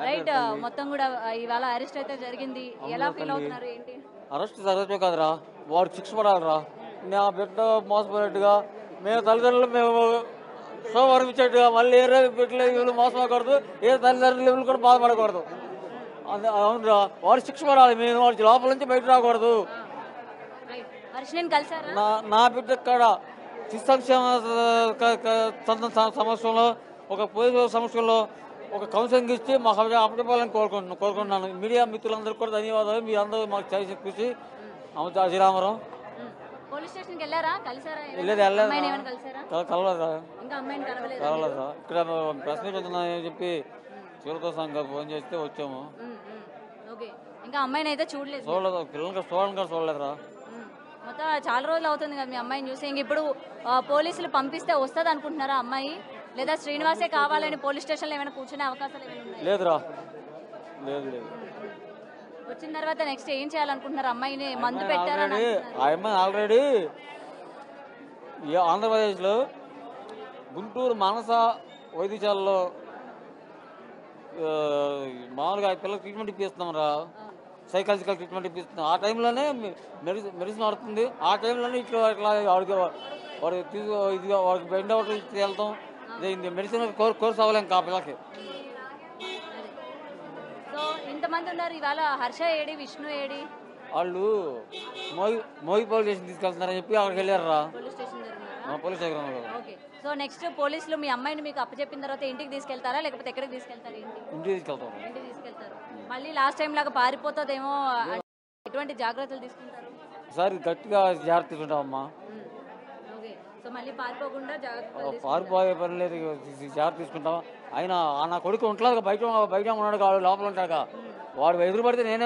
Right మొత్తం కూడా ఇవాళ అరెస్ట్ అయితే జరిగింది. ఎలా ఫీల్ అవుతున్నారు ఏంటి? అరెస్ట్ జరగటమే కాదురా, వాడికి శిక్ష పడాలిరా. నా బిడ్డ మోసపోయినట్టుగా మేము తల్లిదండ్రులు మేము సోమవారం ఇచ్చేట్టుగా మళ్ళీ ఏ బిడ్డలు వీళ్ళు మోసపోకూడదు, ఏ తల్లిదండ్రులు వీళ్ళు కూడా బాధపడకూడదు. అవునురా, వాడు శిక్ష పడాలి. మేము వాడి లోపల నుంచి బయట రాకూడదు. నా బిడ్డ కాడ శిశు సంక్షేమ సమస్యలో ఒక పోలీసు సమస్యలో ఒక కౌన్సిలింగ్ ఇచ్చి మాకు అప్పచెప్పాలని కోరుకుంటున్నాను. మీడియా మిత్రులందరికీ కూడా ధన్యవాదాలు. మీ అందరూ మాకు చేసి కృషి. శ్రీరామరావు కలవలేదా ఇక్కడ ప్రెస్ మీట్ ఉందని చెప్పి చివరితో సంఘం ఫోన్ చేస్తే వచ్చాము. చూడలేదు, పిల్లలకి చూడలేదురా. మొత్తం చాలా రోజులు అవుతుంది కదా మీ అమ్మాయిని చూసి. ఇంక ఇప్పుడు పోలీసులు పంపిస్తే వస్తుంది అనుకుంటున్నారా అమ్మాయి, లేదా శ్రీనివాసే కావాలని పోలీస్ స్టేషన్ లో ఏమైనా కూర్చునే అవకాశాలు లేదురా? లేదు లేదు. వచ్చిన తర్వాత నెక్స్ట్ ఏం చేయాలనుకుంటున్నారు? అమ్మాయిని మందు పెట్టారని ఆ అమ్మాయి ఆల్రెడీ ఆంధ్రప్రదేశ్ లో గుంటూరు మానస వైద్యశాలలో మామూలుగా పిల్లలకు ట్రీట్మెంట్ ఇప్పిస్తున్నాం రా, సైకాలజికల్ ట్రీట్మెంట్ ఇప్పిస్తున్నాం. ఆ టైంలోనే మెడిసిన్ పడుతుంది. ఆ టైంలోనే ఇట్లా వాడికి బెండ్ అవుట్ ఇచ్చి వెళ్తాం. మెడిసిన్ కోర్స్ అవ్వలేం కా పిల్లకి. ఇంతమంది ఉన్నారు ఇవాళ. Harsha AD, Vishnu AD? వాళ్ళు మోగి పోలీస్ స్టేషన్ తీసుకెళ్తున్నారని చెప్పి అక్కడికి వెళ్ళారు రా. Police station. సో నెక్స్ట్ పోలీసులు మీ అమ్మాయిని మీకు అప్పచెప్పిన తర్వాత ఇంటికి తీసుకెళ్తారా, లేకపోతే ఎక్కడికి తీసుకెళ్తారు? ఇంటికి తీసుకెళ్తారు. మళ్ళీ లాస్ట్ టైం లాగా పారిపోతుందేమో, ఎటువంటి జాగ్రత్తలు తీసుకుంటారు? ఈసారి గట్టిగా జాగ్రత్త తీసుకుంటామమ్మా. సో మళ్ళీ పారిపోకుండా పారిపోయే పని లేదు, జాగ్రత్త తీసుకుంటాం. అయినా నా కొడుకు ఉంటలేదు, బయట ఉన్నాడు, లోపల ఉంటాడు. వాడు ఎదురుపడితే నేనే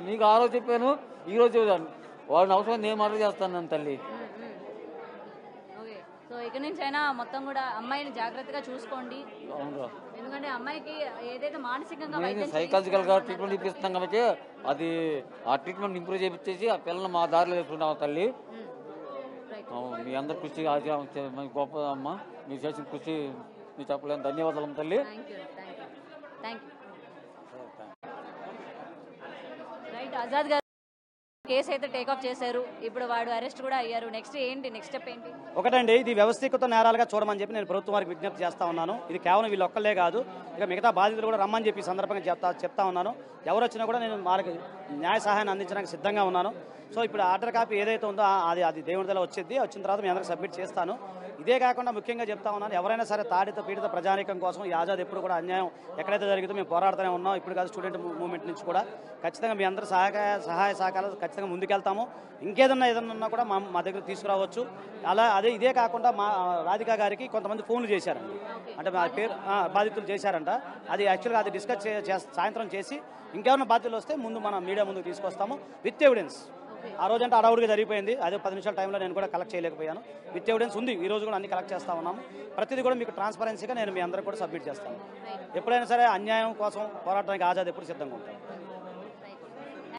నీకు ఆ రోజు చెప్పాను, ఈ రోజు చెప్పాను. వాడిని అవసరం నేను మర్డర్ చేస్తాను తల్లి. సో ఇక నుంచి అయినా మొత్తం కూడా అమ్మాయిని జాగ్రత్తగా చూసుకోండి. అవునురా, ఎందుకంటే అమ్మాయికి ఏదైతే మానసికంగా సైకాలజికల్ గా ట్రీట్మెంట్ ఇప్పిస్తాం కాబట్టి అది ఆ ట్రీట్మెంట్ ఇంప్రూవ్ చేయించేసి ఆ పిల్లలు మా దారిలో వేసుకుంటాం తల్లి. మీ అందరు కృషి గొప్ప అమ్మ, మీరు చేసిన కృషి మీరు చెప్పలేము. ధన్యవాదాలు తల్లి. ఆజాద్ గారు కేసు అయితే టేకప్ చేశారు, ఇప్పుడు వాడు అరెస్ట్ కూడా అయ్యారు. నెక్స్ట్ ఏంటి, నెక్స్ట్ స్టెప్ ఏంటి? ఒకటండి, ఇది వ్యవస్థీకృత నేరాలుగా చూడమని చెప్పి నేను ప్రభుత్వం వారికి విజ్ఞప్తి చేస్తా ఉన్నాను. ఇది కేవలం వీళ్ళు ఒక్కలే కాదు, ఇక మిగతా బాధితులు కూడా రమ్మని చెప్పి సందర్భంగా చెప్తా ఉన్నాను. ఎవరు వచ్చినా కూడా నేను వాళ్ళకి న్యాయ సహాయాన్ని అందించడానికి సిద్ధంగా ఉన్నాను. సో ఇప్పుడు ఆర్డర్ కాపీ ఏదైతే ఉందో అది దేవుడి దగ్గర వచ్చిన తర్వాత మీ అందరికి సబ్మిట్ చేస్తాను. ఇదే కాకుండా ముఖ్యంగా చెప్తా ఉన్నాను, ఎవరైనా సరే తాడిత పీడిత ప్రజానీకం కోసం ఈ ఆజాద్ ఎప్పుడు కూడా అన్యాయం ఎక్కడైతే జరిగిందో మేము పోరాడుతూనే ఉన్నాం. ఇప్పుడు కాదు, స్టూడెంట్ మూవ్మెంట్ నుంచి కూడా ఖచ్చితంగా మీ అందరూ సహాయ సహకారాలు ఖచ్చితంగా ముందుకెళ్తాము. ఏదన్నా ఉన్నా కూడా మా దగ్గర తీసుకురావచ్చు. ఇదే కాకుండా మా రాధిక గారికి కొంతమంది ఫోన్లు చేశారండి, అంటే మా పేరు బాధితులు చేశారంట. అది యాక్చువల్గా అది డిస్కస్ సాయంత్రం చేసి ఇంకేమైనా బాధ్యతలు వస్తే ముందు మన మీడియా ముందుకు తీసుకొస్తాము విత్ ఎవిడెన్స్. ఆ రోజంటే అడవుడిగా జరిగిపోయింది, అదే 10 నిమిషాల టైంలో నేను కూడా కలెక్ట్ చేయలేకపోయాను. విత్ ఎవిడెన్స్ ఉంది, ఈ రోజు కూడా అన్ని కలెక్ట్ చేస్తా ఉన్నాము. ప్రతిదీ కూడా మీకు ట్రాన్స్పరెన్సీగా నేను మీ అందరూ కూడా సబ్మిట్ చేస్తాను. ఎప్పుడైనా సరే అన్యాయం కోసం పోరాటానికి ఆజాద్ ఎప్పుడు సిద్ధంగా ఉంటాను.